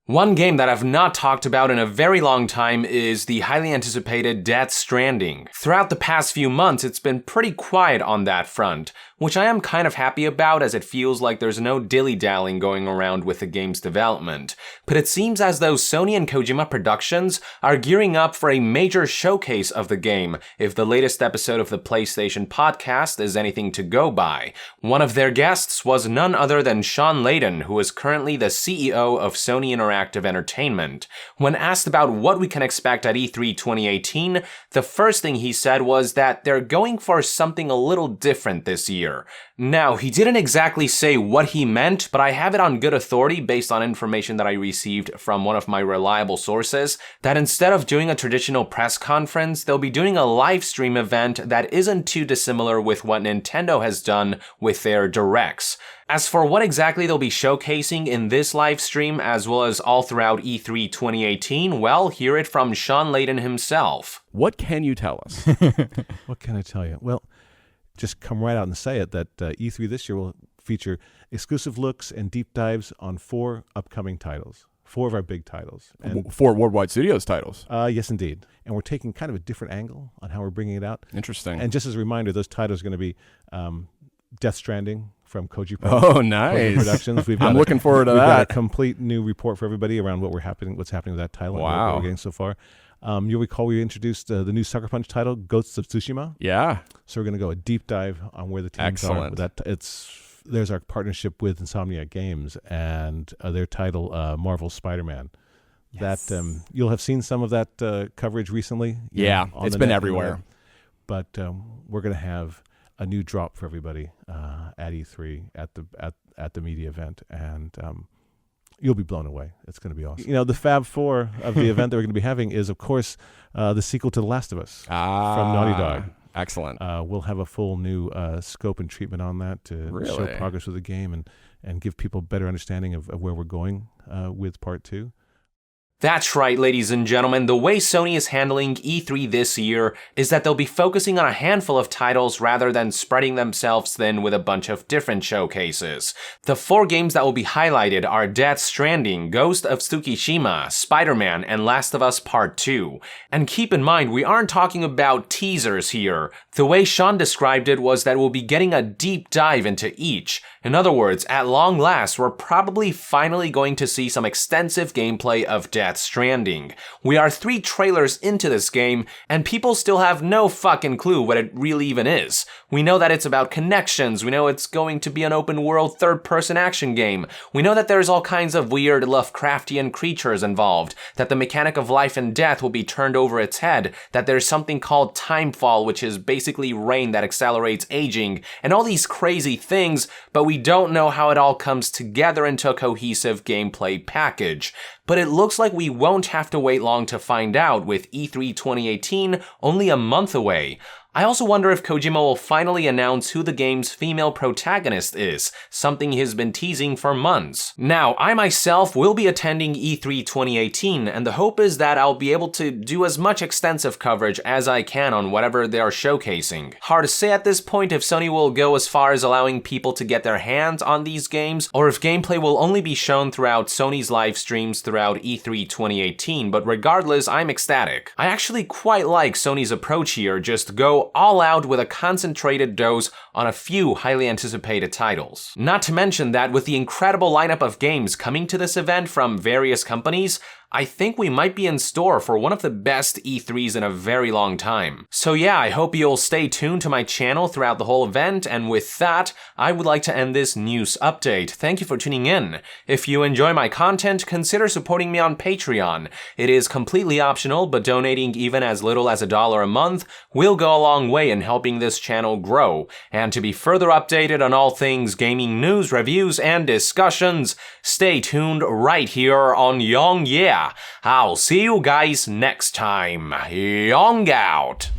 One game that I've not talked about in a very long time is the highly anticipated Death Stranding. Throughout the past few months, it's been pretty quiet on that front, which I am kind of happy about as it feels like there's no dilly-dallying going around with the game's development. But it seems as though Sony and Kojima Productions are gearing up for a major showcase of the game, if the latest episode of the PlayStation podcast is anything to go by. One of their guests was none other than Shawn, who is currently the CEO of Sony Interactive Entertainment. When asked about what we can expect at E3 2018, the first thing he said was that they're going for something a little different this year. Now, he didn't exactly say what he meant, but I have it on good authority based on information that I received from one of my reliable sources, that instead of doing a traditional press conference, they'll be doing a live stream event that isn't too dissimilar with what Nintendo has done with their Directs. As for what exactly they'll be showcasing in this live stream, as well as all throughout E3 2018, well, hear it from Shawn himself. What can you tell us? What can I tell you? Well, just come right out and say it, that E3 this year will feature exclusive looks and deep dives on 4 upcoming titles. 4 of our big titles. And 4 Worldwide Studios titles. Yes, indeed. And we're taking kind of a different angle on how we're bringing it out. Interesting. And just as a reminder, those titles are going to be Death Stranding from Koji Productions. I'm looking forward to we've that. Got a complete new report for everybody around what's happening with that title. Wow. And what we're getting so far. You'll recall we introduced the new Sucker Punch title, Ghosts of Tsushima. Yeah. So we're going to go a deep dive on where the teams are. There's our partnership with Insomniac Games and their title, Marvel's Spider-Man. Yes. That you'll have seen some of that coverage recently. Yeah, it's been everywhere. But we're going to have a new drop for everybody at E3 at the media event, and you'll be blown away. It's going to be awesome. You know, the Fab Four of the event that we're going to be having is, of course, the sequel to The Last of Us from Naughty Dog. Excellent. We'll have a full new scope and treatment on that to show progress with the game and give people a better understanding of where we're going with Part 2. That's right, ladies and gentlemen. The way Sony is handling E3 this year is that they'll be focusing on a handful of titles rather than spreading themselves thin with a bunch of different showcases. The 4 games that will be highlighted are Death Stranding, Ghost of Tsushima, Spider-Man, and Last of Us Part 2. And keep in mind, we aren't talking about teasers here. The way Shawn described it was that we'll be getting a deep dive into each. In other words, at long last, we're probably finally going to see some extensive gameplay of Death Stranding. We are 3 trailers into this game, and people still have no fucking clue what it really even is. We know that it's about connections, we know it's going to be an open-world third-person action game, we know that there's all kinds of weird Lovecraftian creatures involved, that the mechanic of life and death will be turned over its head, that there's something called timefall, which is basically rain that accelerates aging, and all these crazy things, but we don't know how it all comes together into a cohesive gameplay package. But it looks like we won't have to wait long to find out, with E3 2018 only a month away. I also wonder if Kojima will finally announce who the game's female protagonist is, something he's been teasing for months. Now, I myself will be attending E3 2018, and the hope is that I'll be able to do as much extensive coverage as I can on whatever they are showcasing. Hard to say at this point if Sony will go as far as allowing people to get their hands on these games, or if gameplay will only be shown throughout Sony's live streams throughout E3 2018, but regardless, I'm ecstatic. I actually quite like Sony's approach here, just go all out with a concentrated dose on a few highly anticipated titles. Not to mention that with the incredible lineup of games coming to this event from various companies, I think we might be in store for one of the best E3s in a very long time. So yeah, I hope you'll stay tuned to my channel throughout the whole event, and with that, I would like to end this news update. Thank you for tuning in. If you enjoy my content, consider supporting me on Patreon. It is completely optional, but donating even as little as $1 a month will go a long way in helping this channel grow. And to be further updated on all things gaming news, reviews, and discussions, stay tuned right here on Young Yeah. I'll see you guys next time. Young out.